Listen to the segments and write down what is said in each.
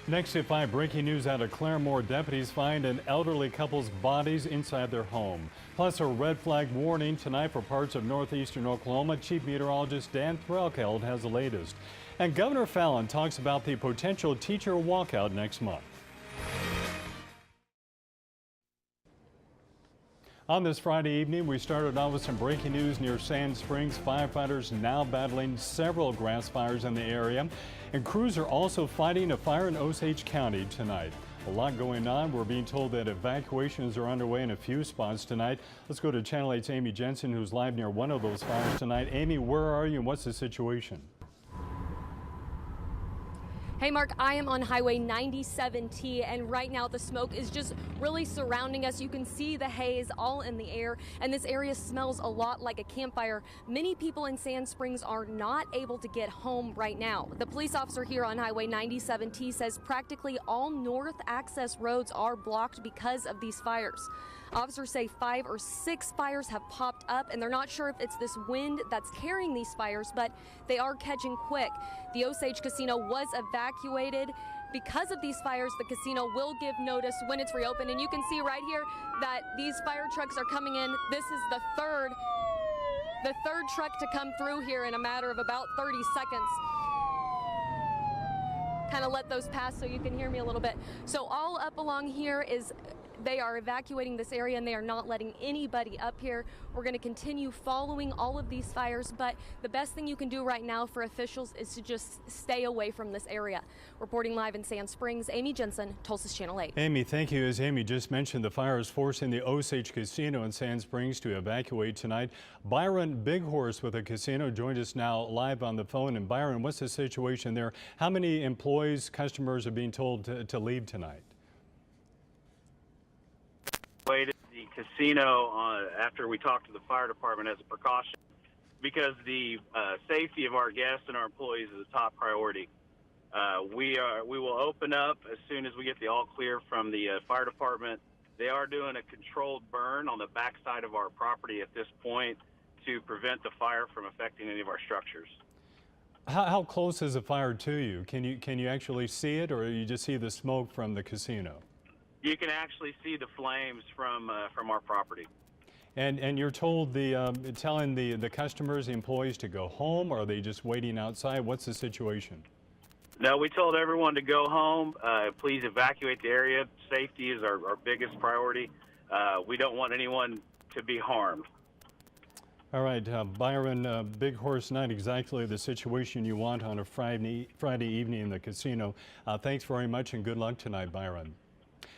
Next at 5, breaking news out of Claremore. Deputies find an elderly couple's bodies inside their home. Plus, a red flag warning tonight for parts of northeastern Oklahoma. Chief Meteorologist Dan Threlkeld has the latest. And Governor Fallin talks about the potential teacher walkout next month. On this Friday evening, we started off with some breaking news near Sand Springs. Firefighters now battling several grass fires in the area, and crews are also fighting a fire in Osage County tonight. A lot going on. We're being told that evacuations are underway in a few spots tonight. Let's go to Channel 8's Amy Jensen, who's live near one of those fires tonight. Amy, where are you and what's the situation? Hey Mark, I am on Highway 97T, and right now the smoke is just really surrounding us. You can see the haze all in the air, and this area smells a lot like a campfire. Many people in Sand Springs are not able to get home right now. The police officer here on Highway 97T says practically all north access roads are blocked because of these fires. Officers say 5 or 6 fires have popped up, and they're not sure if it's this wind that's carrying these fires, but they are catching quick. The Osage Casino was evacuated. Because of these fires, the casino will give notice when it's reopened, and you can see right here that these fire trucks are coming in. This is the third truck to come through here in a matter of about 30 seconds. Kind of let those pass so you can hear me a little bit. So all up along here is they are evacuating this area, and they are not letting anybody up here. We're going to continue following all of these fires, but the best thing you can do right now for officials is to just stay away from this area. Reporting live in Sand Springs, Amy Jensen, Tulsa's Channel 8. Amy, thank you. As Amy just mentioned, the fire is forcing the Osage Casino in Sand Springs to evacuate tonight. Byron Big Horse with the casino joined us now live on the phone. And Byron, what's the situation there? How many employees, customers are being told to leave tonight? Waited the casino after we talked to the fire department as a precaution, because the safety of our guests and our employees is a top priority. We will open up as soon as we get the all clear from the fire department. They are doing a controlled burn on the backside of our property at this point to prevent the fire from affecting any of our structures. How close is the fire to you? Can you actually see it, or you just see the smoke from the casino? You can actually see the flames from our property. And you're told telling the customers, the employees to go home, or are they just waiting outside? What's the situation? No, we told everyone to go home. Please evacuate the area. Safety is our biggest priority. We don't want anyone to be harmed. All right, Byron, Big Horse, not exactly the situation you want on a Friday evening in the casino. Thanks very much, and good luck tonight, Byron.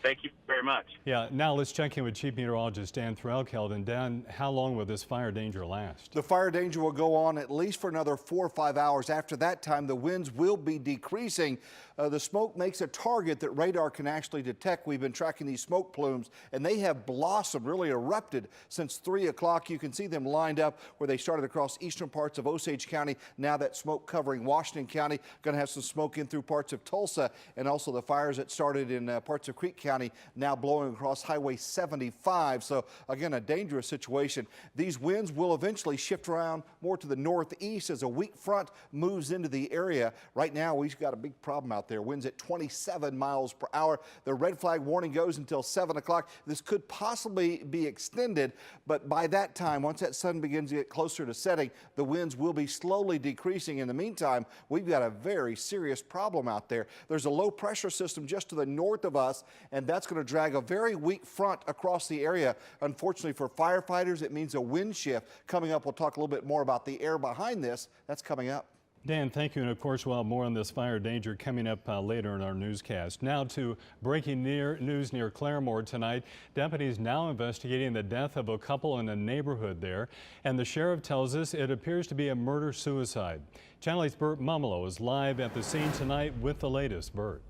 Thank you very much. Yeah, now let's check in with Chief Meteorologist Dan Threlkeld. And Dan, how long will this fire danger last? The fire danger will go on at least for another 4 or 5 hours. After that time, the winds will be decreasing. The smoke makes a target that radar can actually detect. We've been tracking these smoke plumes, and they have blossomed, really erupted since 3 o'clock. You can see them lined up where they started across eastern parts of Osage County. Now that smoke covering Washington County. Going to have some smoke in through parts of Tulsa, and also the fires that started in parts of Creek County now blowing across Highway 75. So again, a dangerous situation. These winds will eventually shift around more to the northeast as a weak front moves into the area. Right now, we've got a big problem out there. Winds at 27 miles per hour. The red flag warning goes until 7 o'clock. This could possibly be extended, but by that time, once that sun begins to get closer to setting, the winds will be slowly decreasing. In the meantime, we've got a very serious problem out there. There's a low pressure system just to the north of us, and that's going to drag a very weak front across the area. Unfortunately for firefighters, it means a wind shift coming up. We'll talk a little bit more about the air behind this. That's coming up. Dan, thank you. And of course, we'll have more on this fire danger coming up later in our newscast. Now to breaking news near Claremore tonight. Deputies now investigating the death of a couple in a neighborhood there. And the sheriff tells us it appears to be a murder-suicide. Channel 8's Bert Mumolo is live at the scene tonight with the latest. Bert.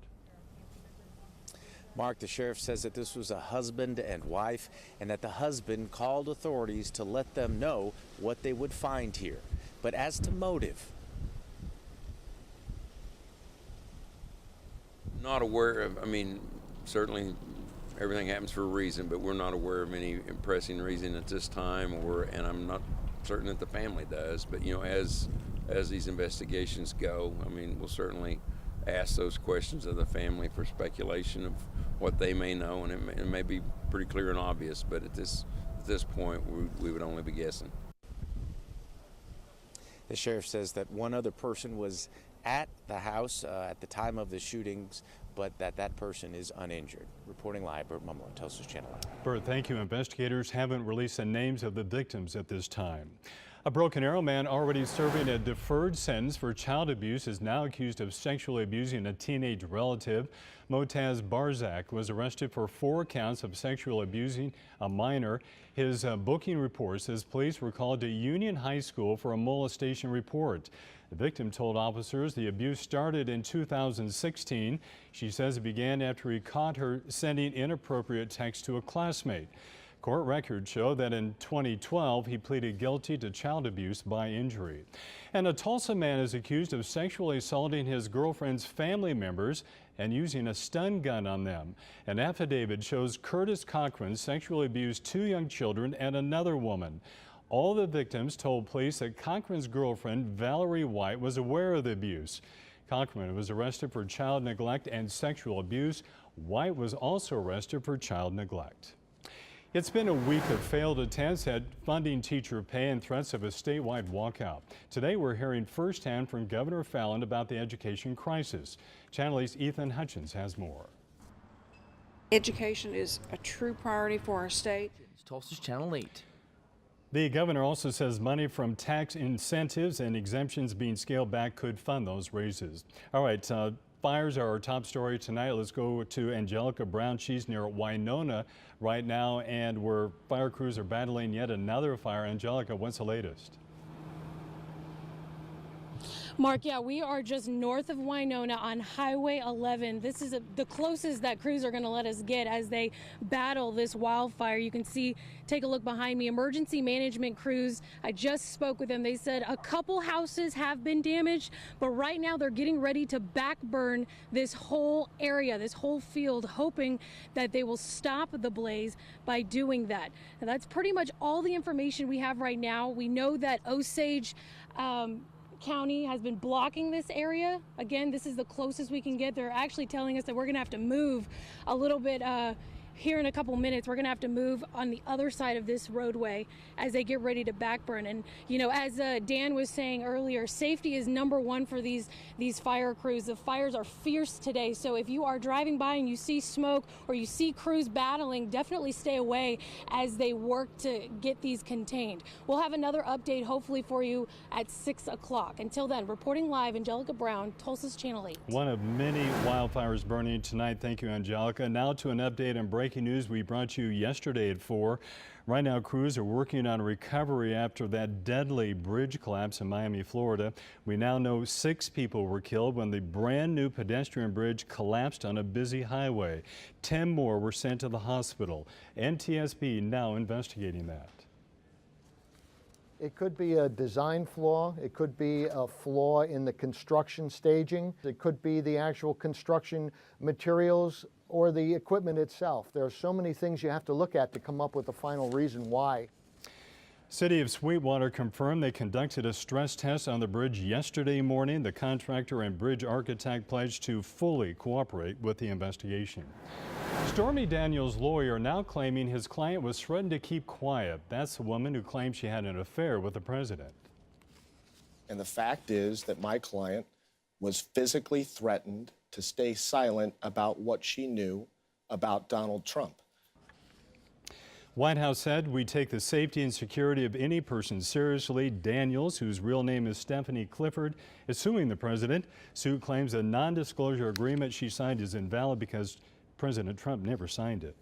Mark, the sheriff says that this was a husband and wife, and that the husband called authorities to let them know what they would find here. But as to motive, not aware of, certainly everything happens for a reason, but we're not aware of any pressing reason at this time, and I'm not certain that the family does. But, as these investigations go, we'll certainly ask those questions of the family for speculation of what they may know, and it may be pretty clear and obvious, but at this point, we would only be guessing. The sheriff says that one other person was at the house at the time of the shootings, but that person is uninjured. Reporting live, Bert Mumler, Tulsa's Channel 9. Bert, thank you. Investigators haven't released the names of the victims at this time. A Broken Arrow man already serving a deferred sentence for child abuse is now accused of sexually abusing a teenage relative. Motaz Barzak was arrested for 4 counts of sexually abusing a minor. His booking report says police were called to Union High School for a molestation report. The victim told officers the abuse started in 2016. She says it began after he caught her sending inappropriate texts to a classmate. Court records show that in 2012, he pleaded guilty to child abuse by injury. And a Tulsa man is accused of sexually assaulting his girlfriend's family members and using a stun gun on them. An affidavit shows Curtis Cochran sexually abused 2 young children and another woman. All the victims told police that Cochran's girlfriend, Valerie White, was aware of the abuse. Cochran was arrested for child neglect and sexual abuse. White was also arrested for child neglect. It's been a week of failed attempts at funding teacher pay and threats of a statewide walkout. Today we're hearing firsthand from Governor Fallin about the education crisis. Channel 8's Ethan Hutchins has more. Education is a true priority for our state. Tulsa's Channel 8. The governor also says money from tax incentives and exemptions being scaled back could fund those raises. All right, fires are our top story tonight. Let's go to Angelica Brown. She's near Winona right now, and where fire crews are battling yet another fire. Angelica, what's the latest? Mark, yeah, we are just north of Winona on Highway 11. This is the closest that crews are going to let us get as they battle this wildfire. You can see, take a look behind me, emergency management crews. I just spoke with them. They said a couple houses have been damaged, but right now they're getting ready to backburn this whole area, this whole field, hoping that they will stop the blaze by doing that. Now, that's pretty much all the information we have right now. We know that Osage County has been blocking this area. Again, this is the closest we can get. They're actually telling us that we're gonna have to move a little bit here in a couple minutes. We're gonna have to move on the other side of this roadway as they get ready to backburn. And you know, as Dan was saying earlier, safety is #1 for these fire crews. The fires are fierce today, so if you are driving by and you see smoke or you see crews battling, definitely stay away as they work to get these contained. We'll have another update hopefully for you at 6 o'clock. Until then, reporting live, Angelica Brown, Tulsa's Channel 8. One of many wildfires burning tonight. Thank you, Angelica. Now to an update on breaking news we brought you yesterday at 4. Right now, crews are working on recovery after that deadly bridge collapse in Miami, Florida. We now know 6 people were killed when the brand new pedestrian bridge collapsed on a busy highway. 10 more were sent to the hospital. NTSB now investigating that. It could be a design flaw. It could be a flaw in the construction staging. It could be the actual construction materials or the equipment itself. There are so many things you have to look at to come up with the final reason why. City of Sweetwater confirmed they conducted a stress test on the bridge yesterday morning. The contractor and bridge architect pledged to fully cooperate with the investigation. Stormy Daniels' lawyer now claiming his client was threatened to keep quiet. That's the woman who claims she had an affair with the president. And the fact is that my client was physically threatened to stay silent about what she knew about Donald Trump. White House said we take the safety and security of any person seriously. Daniels, whose real name is Stephanie Clifford, is suing the president. Suit claims a non-disclosure agreement she signed is invalid because President Trump never signed it.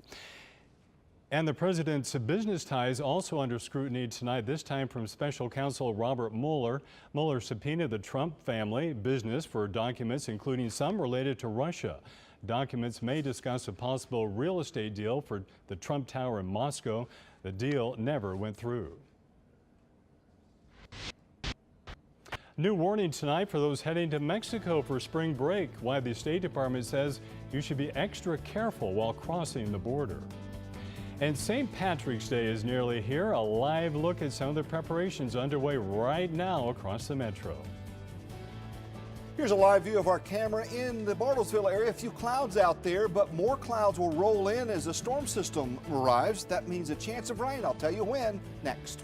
And the president's business ties also under scrutiny tonight, this time from special counsel Robert Mueller. Mueller subpoenaed the Trump family business for documents, including some related to Russia. Documents may discuss a possible real estate deal for the Trump Tower in Moscow. The deal never went through. New warning tonight for those heading to Mexico for spring break, why the State Department says you should be extra careful while crossing the border. And St. Patrick's Day is nearly here. A live look at some of the preparations underway right now across the metro. Here's a live view of our camera in the Bartlesville area. A few clouds out there, but more clouds will roll in as the storm system arrives. That means a chance of rain. I'll tell you when next.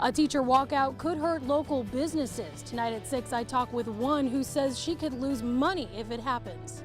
A teacher walkout could hurt local businesses. Tonight at 6, I talk with one who says she could lose money if it happens.